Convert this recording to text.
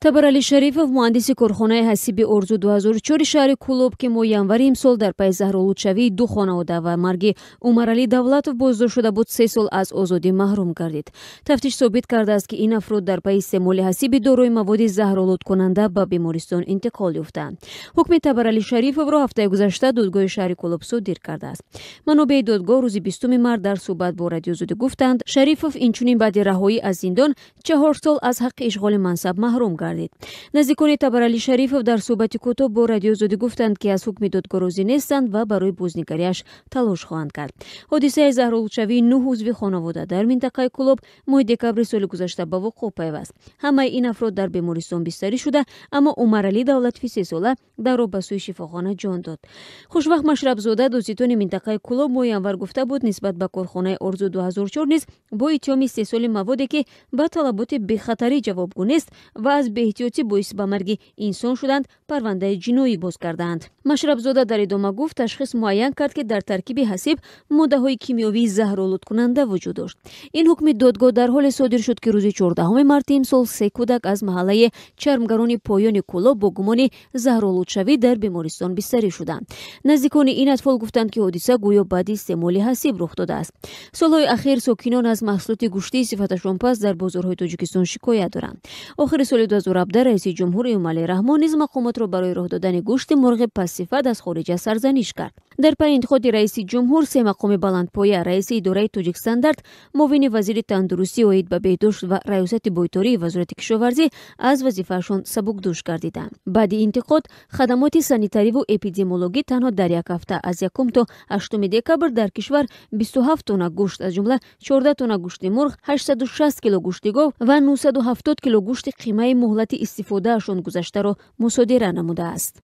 Табарали Шарифов, муҳандиси корхонаи ҳасиби орзу 2004 шаҳри Кӯлоб, ки моҳи январи имсол дар пайи Заҳролудшавии ду хонавода ва марги Умарали Давлатов боздор шуда буд, 3 сол аз озодӣ маҳрум гардид. Тафтиш собит кардааст, ки ин афрод дар пайи истеъмоли ҳасиби дорои маводи заҳролудкунанда ба бемористон интиқол ёфтаанд. ҳукми Табарали Шарифовро ҳафтаи гузашта додгоҳи шаҳри Кӯлоб содир кардааст. Манобеи додгоҳ рӯзи 20 март дар суҳбат бо радиозодӣ гуфтанд, Шарифов инчунин баъди раҳоӣ аз зиндон 4 сол аз ҳаққи ишғоли мансаб маҳрум гардид. Наздикони Табарали Шарифов дар суҳбати кӯтоҳ бо радиозодӣ гуфтанд, ки аз ҳукми додгоҳ розӣ нестанд ва барои бознигариаш талош хоҳанд кард. ҳодисаи Заҳролудшавии 9 узви хонавода дар минтақаи Кӯлоб моҳи декабри соли гузашта ба вуқӯъ пайваст. Ҳамаи ин афрод дар бемористон бистарӣ шуда, аммо Умарали Давлатови 3 сола даро ба сӯи шифохона ҷон дод. Хушвақт Машрабзода, дузитони минтақаи Кӯлоб, моҳи январ гуфта буд, нисбат ба корхонаи орзу 2004 низ бо иттиҳоми истеҳсоли маводе, ки ба талаботи бехатарӣ ҷавобгӯ нест ва аз беэҳтиётӣ боиси ба марги инсон шуданд, парвандаи ҷиноӣ боз кардаанд. Машрабзода дар идома гуфт, ташхис муайян кард, ки дар таркиби ҳасиб моддаҳои кимиёвии заҳролудкунанда вуҷуд дошт. Ин ҳукми додгоҳ дар ҳоле содир шуд, ки рӯзи 14 марти имсол 3 кӯдак аз маҳаллаи чармгарони поёни Кӯлоб бо гумони заҳролудшавӣ дар бемористон бистарӣ шуданд. Наздикони ин атфол гуфтанд, ки ҳодиса гӯё баъди истеъмоли ҳасиб рух додааст. Солҳои ахир сокинон аз маҳсулоти гӯштии сифаташон паст дар бозорҳои Тоҷикистон шикоят доранд. охири соли 2017 раиси ҷумҳур Эмомалӣ Раҳмон низ мақомотро барои роҳ додани гӯшти мурғи пассифат аз хориҷа сарзаниш кард. дар пайи интихоби раиси ҷумҳур, 3 мақоми баландпоя, раиси идораи Тоҷик Стандарт, муовини вазири тандурустӣ оид ба беҳдошт ва раёсати бойтории вазорати кишоварзӣ аз вазифаашон сабукдӯш гардиданд. баъди интиқод, хадамоти санитариву эпидемиологӣ танҳо дар як ҳафта аз 1 то 8 декабр дар кишвар 27 тонна гӯшт, аз ҷумла 14 тонна гӯшти мурғ, 860 кило гӯшти гов ва 970 кило гӯшти қимаи муҳлати истифодаашон гузаштаро мусодира намудааст.